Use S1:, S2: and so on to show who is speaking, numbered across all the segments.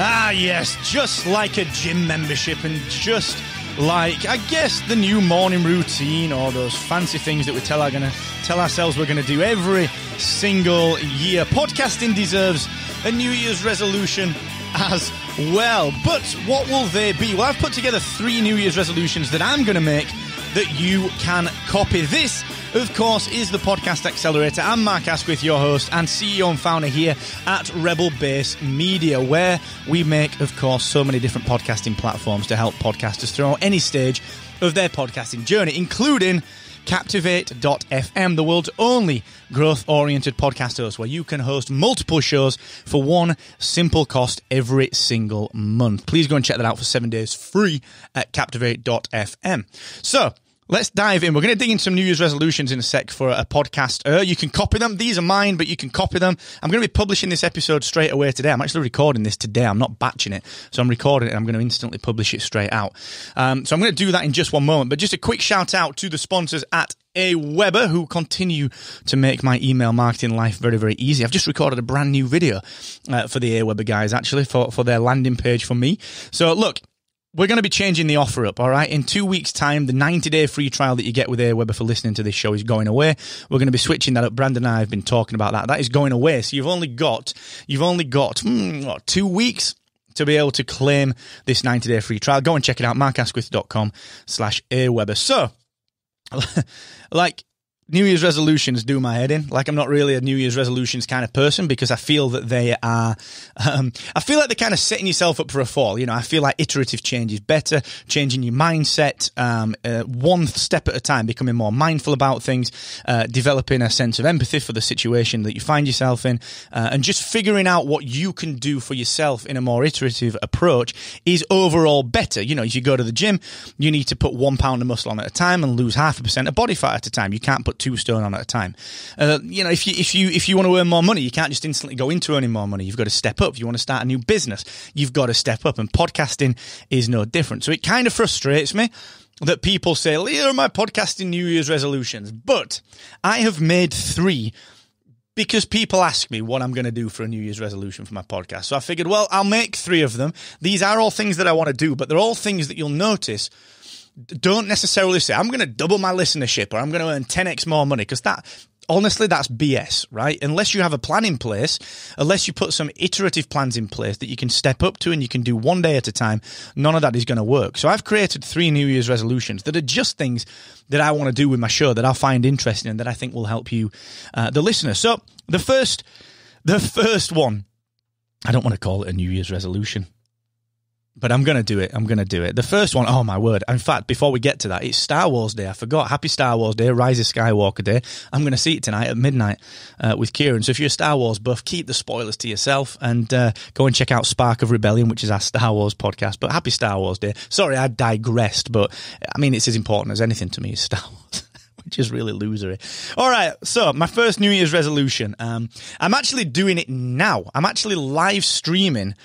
S1: Ah, yes, just like a gym membership and just like, I guess, the new morning routine or those fancy things that we tell ourselves we're going to do every single year. Podcasting deserves a New Year's resolution as well. But what will they be? Well, I've put together 3 New Year's resolutions that I'm going to make that you can copy. This, of course, is the Podcast Accelerator. I'm Mark Asquith, your host and CEO and founder here at Rebel Base Media, where we make, of course, so many different podcasting platforms to help podcasters throughout any stage of their podcasting journey, including Captivate.fm, the world's only growth-oriented podcast host, where you can host multiple shows for one simple cost every single month. Please go and check that out for 7 days free at Captivate.fm. So, let's dive in. We're going to dig in some New Year's resolutions in a sec for a podcaster. You can copy them. These are mine, but you can copy them. I'm going to be publishing this episode straight away today. I'm actually recording this today. I'm not batching it. So I'm recording it and I'm going to instantly publish it straight out. So I'm going to do that in just one moment. But just a quick shout out to the sponsors at AWeber, who continue to make my email marketing life very, very easy. I've just recorded a brand new video for the AWeber guys, actually, for their landing page for me. So look, we're going to be changing the offer up, all right? In 2 weeks' time, the 90-day free trial that you get with AWeber for listening to this show is going away. We're going to be switching that up. Brandon and I have been talking about that. That is going away. So you've only got 2 weeks to be able to claim this 90-day free trial. Go and check it out, markasquith.com/AWeber. So, like, New Year's resolutions do my head in. Like, I'm not really a New Year's resolutions kind of person because I feel that they are, I feel like they're kind of setting yourself up for a fall. You know, I feel like iterative change is better, changing your mindset, one step at a time, becoming more mindful about things, developing a sense of empathy for the situation that you find yourself in, and just figuring out what you can do for yourself in a more iterative approach is overall better. You know, if you go to the gym, you need to put 1 pound of muscle on at a time and lose 0.5% of body fat at a time. You can't put 2 stone on at a time. You know, if you want to earn more money, you can't just instantly go into earning more money. You've got to step up. If you want to start a new business, you've got to step up, and podcasting is no different. So it kind of frustrates me that people say, here are my podcasting New Year's resolutions, but I have made 3 because people ask me what I'm going to do for a New Year's resolution for my podcast. So I figured, well, I'll make 3 of them. These are all things that I want to do, but they're all things that you'll notice don't necessarily say, I'm going to double my listenership or I'm going to earn 10x more money, because that, honestly, that's BS, right? Unless you have a plan in place, unless you put some iterative plans in place that you can step up to and you can do one day at a time, none of that is going to work. So I've created 3 New Year's resolutions that are just things that I want to do with my show, that I'll find interesting and that I think will help you, the listener. So the first one, I don't want to call it a New Year's resolution, but I'm going to do it. The first one, oh my word. In fact, before we get to that, it's Star Wars Day. I forgot. Happy Star Wars Day, Rise of Skywalker Day. I'm going to see it tonight at midnight with Kieran. So if you're a Star Wars buff, keep the spoilers to yourself and go and check out Spark of Rebellion, which is our Star Wars podcast. But happy Star Wars Day. Sorry, I digressed, but I mean, it's as important as anything to me is Star Wars. Which is really losery. All right, so my first New Year's resolution. I'm actually doing it now. I'm actually live streaming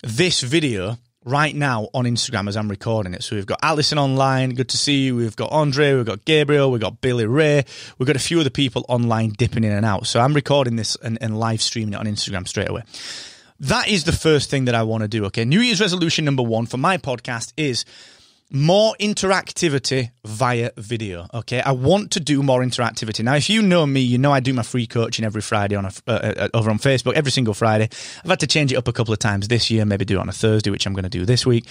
S1: this video right now on Instagram as I'm recording it. So we've got Alison online, good to see you. We've got Andre, we've got Gabriel, we've got Billy Ray. We've got a few other people online dipping in and out. So I'm recording this and live streaming it on Instagram straight away. That is the first thing that I want to do, okay? New Year's resolution number 1 for my podcast is more interactivity via video, okay? I want to do more interactivity. Now, if you know me, you know I do my free coaching every Friday over on Facebook, every single Friday. I've had to change it up a couple of times this year, maybe do it on a Thursday, which I'm going to do this week.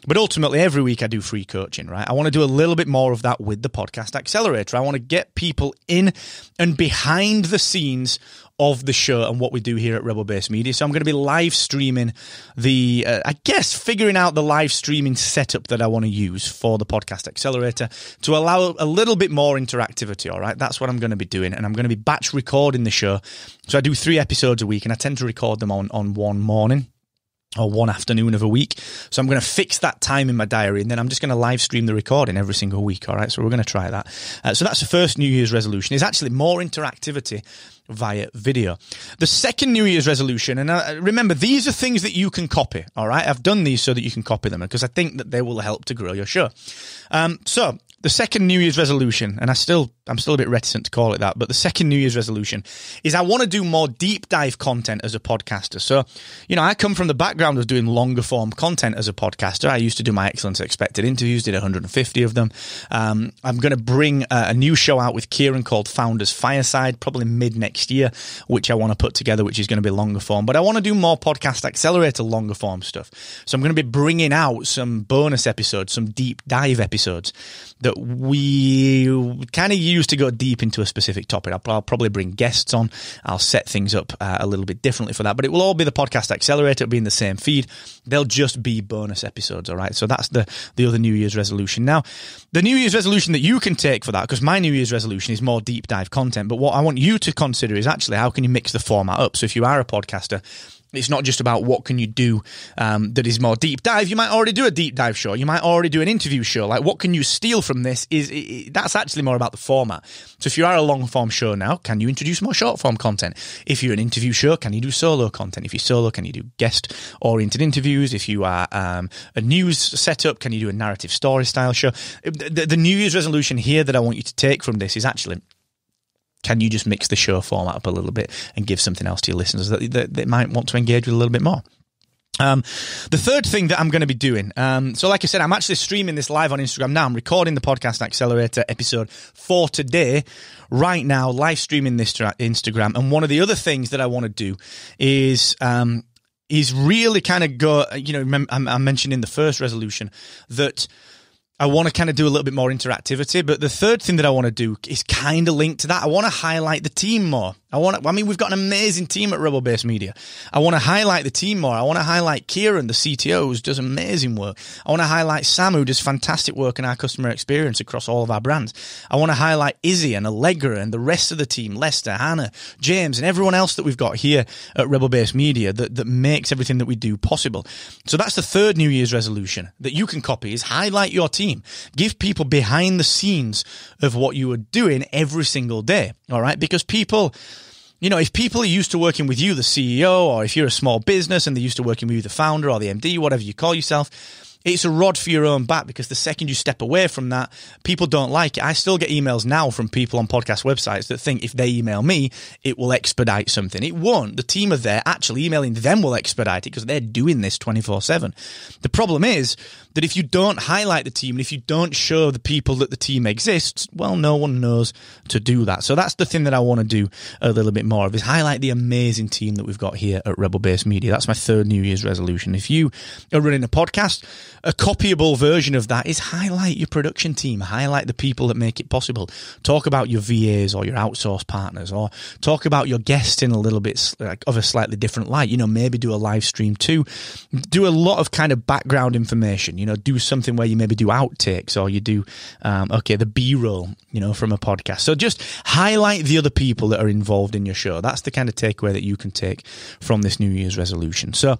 S1: But ultimately, every week I do free coaching, right? I want to do a little bit more of that with the Podcast Accelerator. I want to get people in and behind the scenes of the show and what we do here at Rebel Base Media. So I'm going to be live streaming figuring out the live streaming setup that I want to use for the Podcast Accelerator to allow a little bit more interactivity, all right? That's what I'm going to be doing, and I'm going to be batch recording the show. So I do 3 episodes a week, and I tend to record them on one morning or one afternoon of a week. So I'm going to fix that time in my diary, and then I'm just going to live stream the recording every single week, all right? So we're going to try that. So that's the first New Year's resolution, is actually more interactivity via video. The second New Year's resolution, and remember, these are things that you can copy, all right? I've done these so that you can copy them because I think that they will help to grow your show. So the second New Year's resolution, and I'm still a bit reticent to call it that, but the second New Year's resolution is I want to do more deep dive content as a podcaster. So, I come from the background of doing longer form content as a podcaster. I used to do my Excellence Expected interviews, did 150 of them. I'm going to bring a new show out with Kieran called Founders Fireside, probably mid next year, which I want to put together, which is going to be longer form. But I want to do more Podcast Accelerator longer form stuff. So I'm going to be bringing out some bonus episodes, some deep dive episodes that we kind of use to go deep into a specific topic. I'll probably bring guests on. I'll set things up a little bit differently for that, but it will all be the Podcast Accelerator. It'll be in the same feed. They'll just be bonus episodes, all right? So that's the other New Year's resolution. Now, the New Year's resolution that you can take for that, because my New Year's resolution is more deep dive content, but what I want you to consider is actually how can you mix the format up? So if you are a podcaster, it's not just about what can you do that is more deep dive. You might already do a deep dive show. You might already do an interview show. Like, what can you steal from this? That's actually more about the format. So if you are a long form show now, can you introduce more short form content? If you're an interview show, can you do solo content? If you're solo, can you do guest oriented interviews? If you are a news setup, can you do a narrative story style show? The New Year's resolution here that I want you to take from this is actually, can you just mix the show format up a little bit and give something else to your listeners that they might want to engage with a little bit more? The third thing that I'm going to be doing, so like I said, I'm actually streaming this live on Instagram now. I'm recording the Podcast Accelerator episode for today, right now, live streaming this to Instagram. And one of the other things that I want to do is really kind of go, I mentioned in the first resolution that I want to kind of do a little bit more interactivity, but the third thing that I want to do is kind of linked to that. I want to highlight the team more. We've got an amazing team at Rebel Base Media. I want to highlight the team more. I want to highlight Kieran, the CTO, who does amazing work. I want to highlight Sam, who does fantastic work in our customer experience across all of our brands. I want to highlight Izzy and Allegra and the rest of the team, Lester, Hannah, James, and everyone else that we've got here at Rebel Base Media that makes everything that we do possible. So that's the third New Year's resolution that you can copy, is highlight your team. Give people behind the scenes of what you are doing every single day, all right? Because people, if people are used to working with you, the CEO, or if you're a small business and they're used to working with you, the founder or the MD, whatever you call yourself, it's a rod for your own back, because the second you step away from that, people don't like it. I still get emails now from people on podcast websites that think if they email me, it will expedite something. It won't. The team are there. Actually, emailing them will expedite it because they're doing this 24/7. The problem is that if you don't highlight the team and if you don't show the people that the team exists, well, no one knows to do that. So that's the thing that I want to do a little bit more of, is highlight the amazing team that we've got here at Rebel Base Media. That's my third New Year's resolution. If you are running a podcast, a copyable version of that is highlight your production team, highlight the people that make it possible. Talk about your VAs or your outsourced partners, or talk about your guests in a little bit of a slightly different light. Maybe do a live stream too. Do a lot of kind of background information. Do something where you maybe do outtakes, or you do, the B-roll, from a podcast. So just highlight the other people that are involved in your show. That's the kind of takeaway that you can take from this New Year's resolution. So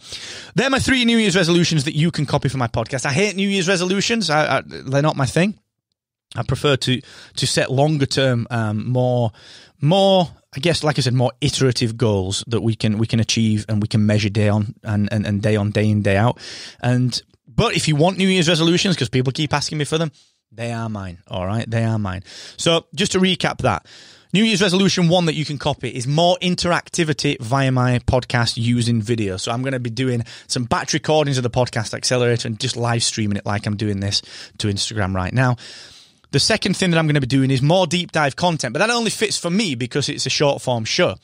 S1: they're my 3 New Year's resolutions that you can copy from my podcast. I hate New Year's resolutions. They're not my thing. I prefer to set longer term, more, I guess, like I said, more iterative goals that we can achieve and we can measure day on and day on, day in, day out. But if you want New Year's resolutions, because people keep asking me for them, they are mine. All right. They are mine. So just to recap that, New Year's resolution 1 that you can copy is more interactivity via my podcast using video. So I'm going to be doing some batch recordings of the Podcast Accelerator and just live streaming it like I'm doing this to Instagram right now. The second thing that I'm going to be doing is more deep dive content, but that only fits for me because it's a short form show.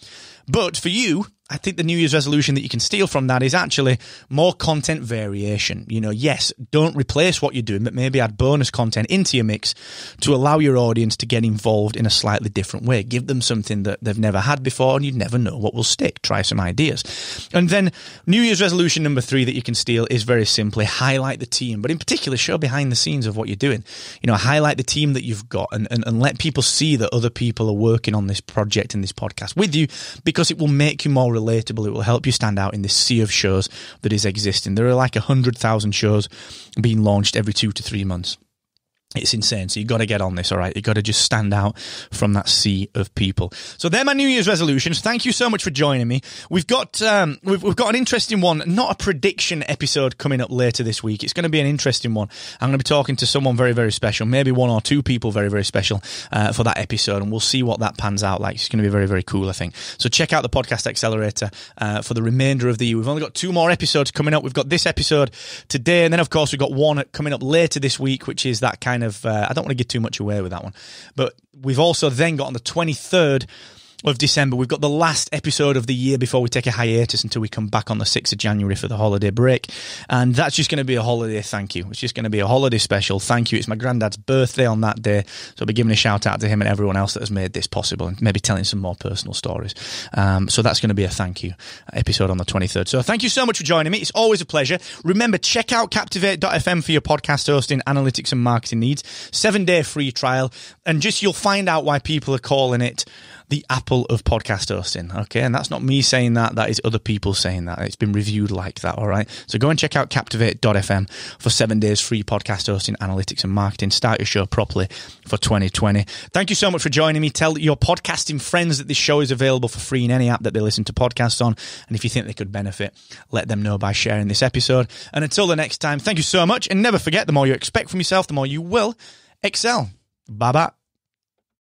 S1: But for you, I think the New Year's resolution that you can steal from that is actually more content variation. Yes, don't replace what you're doing, but maybe add bonus content into your mix to allow your audience to get involved in a slightly different way. Give them something that they've never had before, and you'd never know what will stick. Try some ideas. And then New Year's resolution number 3 that you can steal is very simply highlight the team, but in particular, show behind the scenes of what you're doing. Highlight the team that you've got and let people see that other people are working on this project and this podcast with you, because it will make you more relatable. It will help you stand out in this sea of shows that is existing. There are like 100,000 shows being launched every 2 to 3 months. It's insane. So you've got to get on this, all right? You've got to just stand out from that sea of people. So they're my New Year's resolutions. Thank you so much for joining me. We've got we've got an interesting one, not a prediction episode coming up later this week. It's going to be an interesting one. I'm going to be talking to someone very, very special, maybe one or two people very, very special for that episode, and we'll see what that pans out like. It's going to be very, very cool, I think. So check out the Podcast Accelerator for the remainder of the year. We've only got 2 more episodes coming up. We've got this episode today, and then, of course, we've got one coming up later this week, which is that kind of, I don't want to give too much away with that one, but we've also then got on the 23rd of December, we've got the last episode of the year before we take a hiatus until we come back on the 6th of January for the holiday break. And that's just going to be a holiday thank you. It's just going to be a holiday special thank you. It's my granddad's birthday on that day, so I'll be giving a shout out to him and everyone else that has made this possible, and maybe telling some more personal stories. So that's going to be a thank you episode on the 23rd. So thank you so much for joining me. It's always a pleasure. Remember, check out Captivate.fm for your podcast hosting, analytics and marketing needs. 7-day free trial, and just you'll find out why people are calling it the Apple of podcast hosting, okay? And that's not me saying that. That is other people saying that. It's been reviewed like that, all right? So go and check out Captivate.fm for 7 days free podcast hosting, analytics and marketing. Start your show properly for 2020. Thank you so much for joining me. Tell your podcasting friends that this show is available for free in any app that they listen to podcasts on. And if you think they could benefit, let them know by sharing this episode. And until the next time, thank you so much. And never forget, the more you expect from yourself, the more you will excel. Bye-bye.